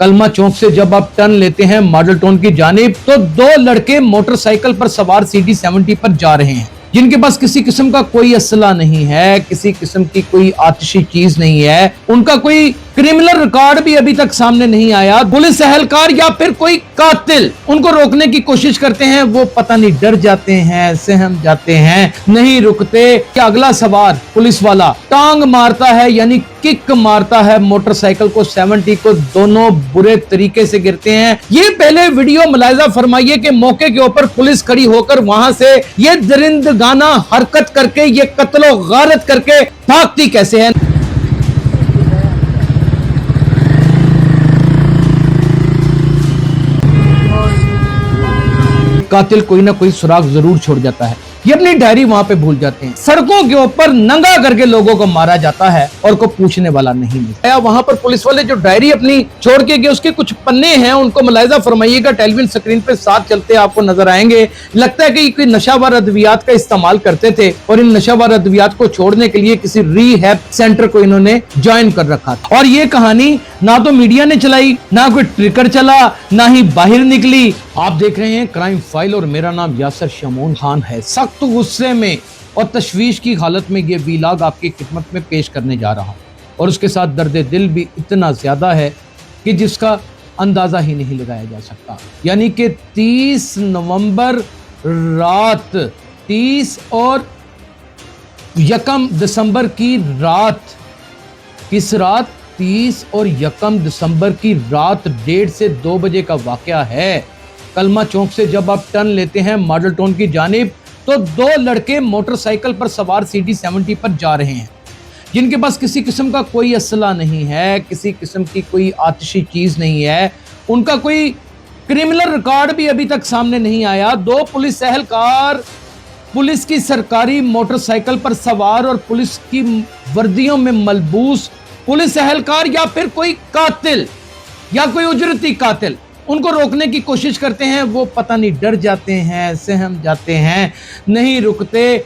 कलमा चौक से जब आप टर्न लेते हैं मॉडल टाउन की जानिब तो दो लड़के मोटरसाइकिल पर सवार CD70 पर जा रहे हैं, जिनके पास किसी किस्म का कोई असला नहीं है, किसी किस्म की कोई आतिशी चीज नहीं है, उनका कोई क्रिमिनल रिकॉर्ड भी अभी तक सामने नहीं आया। पुलिस एहलकार या फिर कोई कातिल उनको रोकने की कोशिश करते हैं, वो पता नहीं डर जाते हैं, सहम जाते हैं, नहीं रुकते। क्या अगला सवार पुलिस वाला टांग मारता है यानी किक मारता है मोटरसाइकिल को 70 को, दोनों बुरे तरीके से गिरते हैं। ये पहले वीडियो मुलाहिजा फरमाइए कि मौके के ऊपर पुलिस खड़ी होकर वहां से ये दरिंदगाना हरकत करके, ये कत्लो गारत करके भागती कैसे है। कातिल कोई ना कोई सुराग जरूर छोड़ जाता है, ये अपनी डायरी वहां पे भूल जाते हैं। सड़कों के ऊपर नंगा करके लोगों को मारा जाता है और कोई पूछने वाला नहीं मिलता। वहां पर पुलिस वाले जो डायरी अपनी छोड़ के गए उसके कुछ पन्ने हैं, उनको मुलाहिजा फरमाइएगा, टेलीविजन स्क्रीन पे साथ चलते आपको नजर आएंगे। लगता है कि कोई नशावर अद्वियात का इस्तेमाल करते थे और इन नशावर अद्वियात को छोड़ने के लिए किसी रीहैब सेंटर को इन्होंने ज्वाइन कर रखा था। और ये कहानी ना तो मीडिया ने चलाई, ना कोई ट्रिकर चला, ना ही बाहर निकली। आप देख रहे हैं क्राइम फाइल और मेरा नाम यासर शमून खान है। सख्त गुस्से में और तशवीश की हालत में ये वीलॉग आपकी खिदमत में पेश करने जा रहा हूं और उसके साथ दर्द दिल भी इतना ज्यादा है कि जिसका अंदाजा ही नहीं लगाया जा सकता। यानी कि 30 नवंबर रात, 30 और 1 दिसंबर की रात, किस रात? 30 और 1 दिसंबर की रात 1:30 से 2 बजे का वाकया है। कलमा चौक से जब आप टर्न लेते हैं मॉडल टाउन की जानिब तो दो लड़के मोटरसाइकिल पर सवार CD70 पर जा रहे हैं, जिनके पास किसी किस्म का कोई असला नहीं है, किसी किस्म की कोई आतिशी चीज नहीं है, उनका कोई क्रिमिनल रिकॉर्ड भी अभी तक सामने नहीं आया। दो पुलिस एहलकार पुलिस की सरकारी मोटरसाइकिल पर सवार और पुलिस की वर्दियों में मलबूस पुलिस एहलकार या फिर कोई कातिल या कोई उजरती कातिल उनको रोकने की कोशिश करते हैं, वो पता नहीं डर जाते हैं, सहम जाते हैं, नहीं रुकते।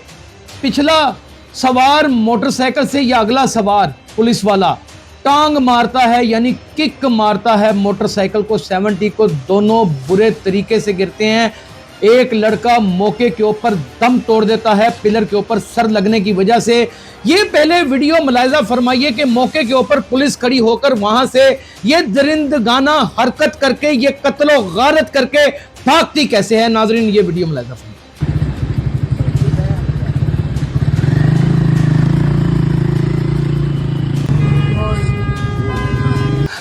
पिछला सवार मोटरसाइकिल से या अगला सवार पुलिस वाला टांग मारता है यानी किक मारता है मोटरसाइकिल को 70 को, दोनों बुरे तरीके से गिरते हैं। एक लड़का मौके के ऊपर दम तोड़ देता है पिलर के ऊपर सर लगने की वजह से। ये पहले वीडियो मुलाहिजा फरमाइए कि मौके के ऊपर पुलिस खड़ी होकर वहां से ये दरिंदगाना हरकत करके, ये कत्लो गारत करके भागती कैसे है। नाजरीन, ये वीडियो मुलाहिजा फरमाइए।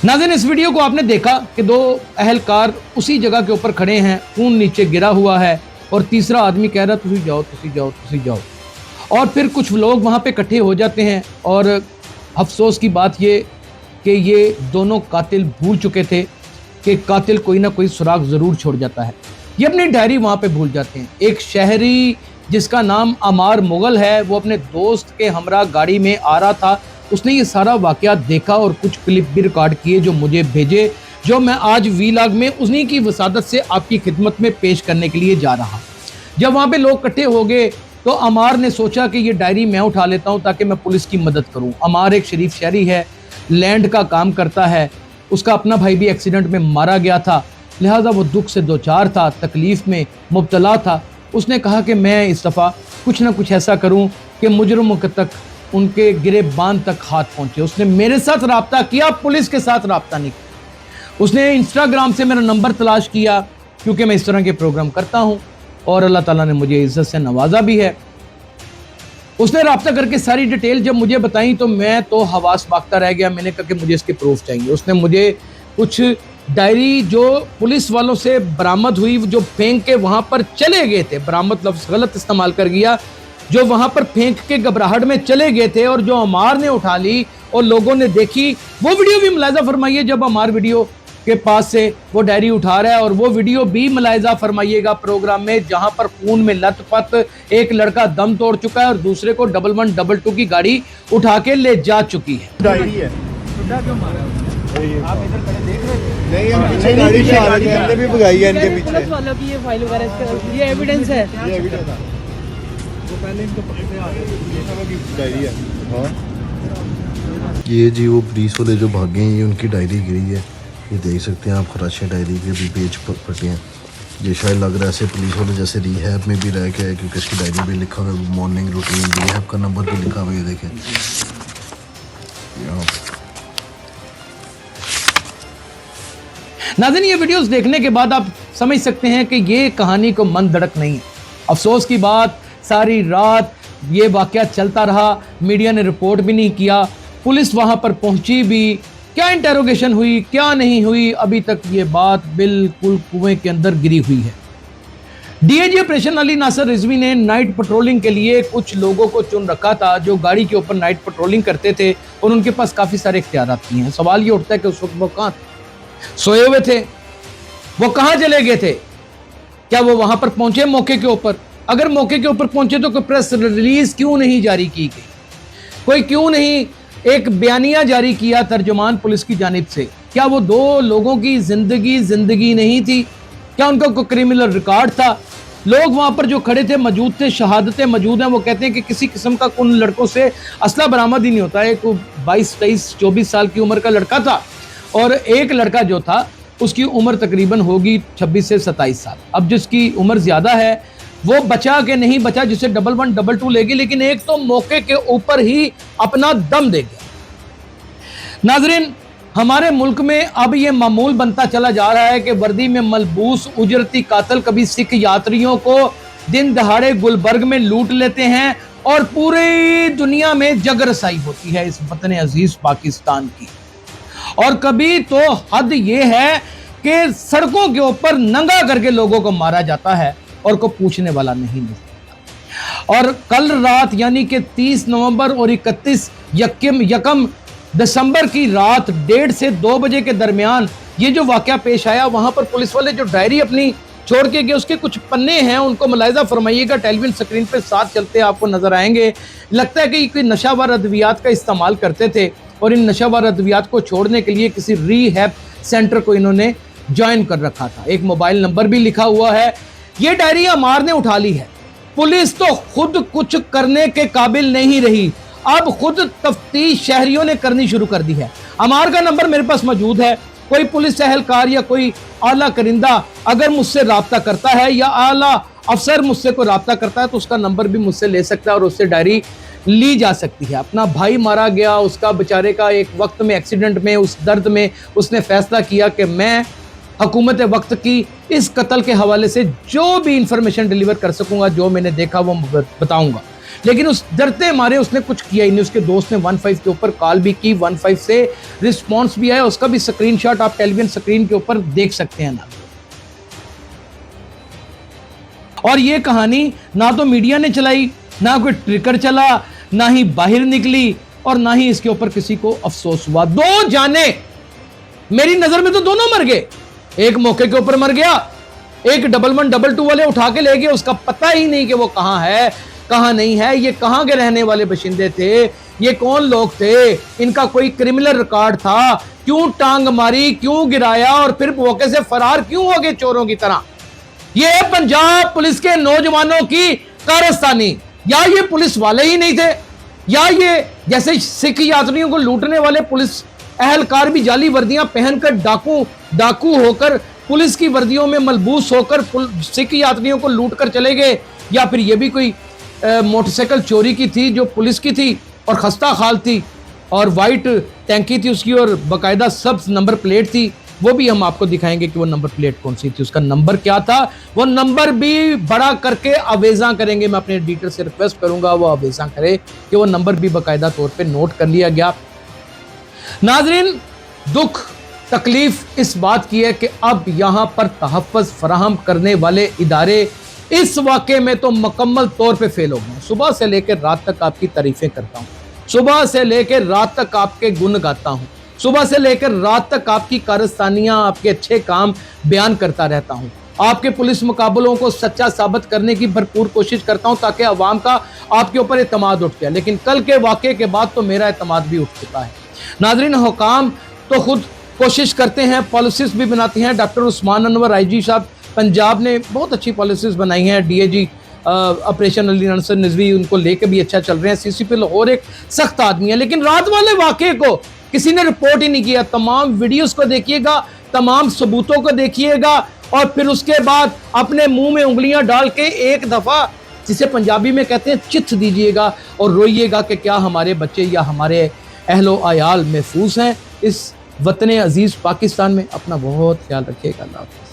नाज़रीन, इस वीडियो को आपने देखा कि दो अहलकार उसी जगह के ऊपर खड़े हैं, खून नीचे गिरा हुआ है और तीसरा आदमी कह रहा है तुसी जाओ, तुसी जाओ, तुसी जाओ। और फिर कुछ लोग वहाँ पे इकट्ठे हो जाते हैं और अफसोस की बात ये कि ये दोनों कातिल भूल चुके थे कि कातिल कोई ना कोई सुराग ज़रूर छोड़ जाता है। ये अपनी डायरी वहाँ पे भूल जाते हैं। एक शहरी जिसका नाम अमार मुगल है, वो अपने दोस्त के हमरा गाड़ी में आ रहा था। उसने ये सारा वाकया देखा और कुछ क्लिप भी रिकॉर्ड किए जो मुझे भेजे, जो मैं आज वीलॉग में उन्हीं की वसादत से आपकी खिदमत में पेश करने के लिए जा रहा। जब वहाँ पे लोग इकट्ठे हो गए तो अमार ने सोचा कि ये डायरी मैं उठा लेता हूँ ताकि मैं पुलिस की मदद करूँ। अमार एक शरीफ शहरी है, लैंड का काम करता है, उसका अपना भाई भी एक्सीडेंट में मारा गया था, लिहाजा वो दुख से दो चार था, तकलीफ में मुब्तला था। उसने कहा कि मैं इस दफ़ा कुछ ना कुछ ऐसा करूँ कि मुजरमों तक, उनके गिरेबान तक हाथ पहुंचे। उसने मेरे साथ राब्ता किया, पुलिस के साथ राब्ता नहीं किया। उसने इंस्टाग्राम से मेरा नंबर तलाश किया क्योंकि मैं इस तरह के प्रोग्राम करता हूं और अल्लाह ताला ने मुझे इज्जत से नवाजा भी है। उसने राब्ता करके सारी डिटेल जब मुझे बताई तो मैं तो हवास बागता रह गया। मैंने कहा कि मुझे इसके प्रूफ चाहिए। उसने मुझे कुछ डायरी जो पुलिस वालों से बरामद हुई, जो फेंक के वहां पर चले गए थे, बरामद लफ्ज़ गलत इस्तेमाल कर गया, जो वहां पर फेंक के घबराहट में चले गए थे और जो अमार ने उठा ली और लोगों ने देखी, वो वीडियो भी मुलाहिजा फरमाइए जब अमार वीडियो के पास से वो डायरी उठा रहा है। और वो वीडियो भी मुलाहिजा फरमाइएगा प्रोग्राम में, जहां पर खून में लथपथ एक लड़का दम तोड़ चुका है और दूसरे को 1112 की गाड़ी उठा के ले जा चुकी है। डायरी है। आप इधर खड़े देख रहे थे? नहीं, हम पीछे गाड़ी से आ रहे थे, हमने भी भगाई है इनके पीछे। पुलिस वालों की ये फाइल वगैरह, ये एविडेंस है। ये एविडेंस है। वो पहले इनको पकड़ते आ गए। डायरी है। हाँ, ये जी वो पुलिस वाले जो भागे हैं, ये उनकी डायरी गिरी है। ये देख सकते हैं आप खराशिया डायरी के भी पेज फटे हैं। ये शायद लग रहा है ऐसे पुलिस वाले जैसे रिहैब में भी रह के है, क्योंकि इसकी डायरी में लिखा हुआ है मॉर्निंग रूटीन, रिहैब का नंबर भी लिखा हुआ है। देखें यहाँ नाज़रीन, ये वीडियोस देखने के बाद आप समझ सकते हैं कि ये कहानी को मन धड़क नहीं है। अफसोस की बात, सारी रात ये वाकया चलता रहा, मीडिया ने रिपोर्ट भी नहीं किया, पुलिस वहां पर पहुंची भी, क्या इंटेरोगेशन हुई क्या नहीं हुई, अभी तक ये बात बिल्कुल कुएं के अंदर गिरी हुई है। डीआईजी ऑपरेशन अली नासर रिजवी ने नाइट पेट्रोलिंग के लिए कुछ लोगों को चुन रखा था जो गाड़ी के ऊपर नाइट पेट्रोलिंग करते थे और उनके पास काफी सारे इख्तियारात भी हैं। सवाल ये उठता है कि उस वक्त वो कहां थे, सोए हुए थे, वो कहां चले गए थे, क्या वो वहां पर पहुंचे मौके के ऊपर? अगर मौके के ऊपर पहुंचे तो कोई प्रेस रिलीज क्यों नहीं जारी की गई, कोई क्यों नहीं एक बयानिया जारी किया तर्जुमान पुलिस की जानिब से? क्या वो दो लोगों की जिंदगी नहीं थी? क्या उनका कोई क्रिमिनल रिकॉर्ड था? लोग वहां पर जो खड़े थे मौजूद थे, शहादतें मौजूद हैं। वो कहते हैं कि किसी किस्म का उन लड़कों से असला बरामद ही नहीं होता है। कोई 22, 23, 24 साल की उम्र का लड़का था और एक लड़का जो था उसकी उम्र तकरीबन होगी 26 से 27 साल। अब जिसकी उम्र ज्यादा है वो बचा के नहीं बचा, जिसे 11 22 लेगी, लेकिन एक तो मौके के ऊपर ही अपना दम दे गया। नाजरीन, हमारे मुल्क में अब ये मामूल बनता चला जा रहा है कि वर्दी में मलबूस उजरती कातिल कभी सिख यात्रियों को दिन दहाड़े गुलबर्ग में लूट लेते हैं और पूरी दुनिया में जगरसाई होती है इस वतन अजीज पाकिस्तान की। और कभी तो हद ये है कि सड़कों के ऊपर नंगा करके लोगों को मारा जाता है और को पूछने वाला नहीं मिलता। और कल रात यानी कि 30 नवंबर और 31 यकम दिसंबर की रात 1:30 से 2 बजे के दरमियान ये जो वाकया पेश आया, वहां पर पुलिस वाले जो डायरी अपनी छोड़ के गए उसके कुछ पन्ने हैं, उनको मुलाहिजा फरमाइएगा। टेलीविजन स्क्रीन पे साथ चलते आपको नजर आएंगे। लगता है कि कोई नशावर अद्वियात का इस्तेमाल करते थे और इन नशावर अद्वियात को छोड़ने के लिए किसी रीहैब सेंटर को इन्होंने ज्वाइन कर रखा था। एक मोबाइल नंबर भी लिखा हुआ है। ये डायरी अमार ने उठा ली है। पुलिस तो खुद कुछ करने के काबिल नहीं रही, अब खुद तफ्तीश शहरियों ने करनी शुरू कर दी है। अमार का नंबर मेरे पास मौजूद है। कोई पुलिस एहलकार या कोई आला करिंदा अगर मुझसे राब्ता करता है या आला अफसर मुझसे कोई राब्ता करता है तो उसका नंबर भी मुझसे ले सकता है और उससे डायरी ली जा सकती है। अपना भाई मारा गया, उसका बेचारे का एक वक्त में एक्सीडेंट में, उस दर्द में उसने फैसला किया कि मैं हुकूमत वक्त की इस कत्ल के हवाले से जो भी इंफॉर्मेशन डिलीवर कर सकूंगा, जो मैंने देखा वो बताऊंगा। लेकिन उस डरते मारे उसने कुछ किया ही नहीं। उसके दोस्त ने 15 के ऊपर कॉल भी की, 15 से रिस्पांस भी आया, उसका भी स्क्रीनशॉट आप टेलीविजन स्क्रीन के ऊपर देख सकते हैं ना। और ये कहानी ना तो मीडिया ने चलाई, ना कोई ट्रिकर चला, ना ही बाहर निकली और ना ही इसके ऊपर किसी को अफसोस हुआ। दो जाने मेरी नजर में तो दोनों मर गए। एक मौके के ऊपर मर गया, एक 11 22 वाले उठा के ले गए, उसका पता ही नहीं कि वो कहां है कहां नहीं है, ये कहां के रहने वाले बशिंदे थे, ये कौन लोग थे, इनका कोई क्रिमिनल रिकॉर्ड था, क्यों टांग मारी, क्यों गिराया और फिर मौके से फरार क्यों हो गए चोरों की तरह। ये पंजाब पुलिस के नौजवानों की कारस्तानी, या ये पुलिस वाले ही नहीं थे, या ये जैसे सिख यात्रियों को लूटने वाले पुलिस एहलकार भी जाली वर्दियां पहनकर डाकू होकर पुलिस की वर्दियों में मलबूस होकर सिख यात्रियों को लूट कर चले गए, या फिर ये भी कोई मोटरसाइकिल चोरी की थी जो पुलिस की थी और खस्ता खाल थी और वाइट टैंकी थी उसकी और बाकायदा सब नंबर प्लेट थी। वो भी हम आपको दिखाएंगे कि वो नंबर प्लेट कौन सी थी, उसका नंबर क्या था, वो नंबर भी बड़ा करके आवेजा करेंगे। मैं अपने एडिटर से रिक्वेस्ट करूंगा वो आवेजा करे कि वो नंबर भी बाकायदा तौर पे नोट कर लिया गया। नाजरीन, दुख तकलीफ इस बात की है कि अब यहां पर तहफ़्फ़ुज़ फराहम करने वाले इदारे इस वाक़े में तो मुकम्मल तौर पे फेल हो गए। सुबह से लेकर रात तक आपकी तारीफें करता हूँ, सुबह से लेकर रात तक आपके गुण गाता हूँ, सुबह से लेकर रात तक आपकी कारस्तानियां, आपके अच्छे काम बयान करता रहता हूँ, आपके पुलिस मुकाबलों को सच्चा साबित करने की भरपूर कोशिश करता हूँ ताकि अवाम का आपके ऊपर एतमाद उठ जाए। लेकिन कल के वाक़े के बाद तो मेरा एतमाद भी उठ चुका है। नाजरीन, हुकाम तो खुद कोशिश करते हैं, पॉलिसीज भी बनाती हैं। डॉक्टर उस्मान अनवर आईजी साहब पंजाब ने बहुत अच्छी पॉलिसीज बनाई हैं। डीआईजी ऑपरेशन अली नासर रिजवी उनको लेके भी अच्छा चल रहे हैं। सीसीपी लाहौर एक सख्त आदमी है, लेकिन रात वाले वाक़े को किसी ने रिपोर्ट ही नहीं किया। तमाम वीडियोस को देखिएगा, तमाम सबूतों को देखिएगा और फिर उसके बाद अपने मुंह में उंगलियां डाल के एक दफा, जिसे पंजाबी में कहते हैं, चित्त दीजिएगा और रोइएगा कि क्या हमारे बच्चे या हमारे अहलो आयाल महफूज हैं इस वतन अजीज पाकिस्तान में। अपना बहुत ख्याल रखिएगा। अल्लाह हाफ़िज़।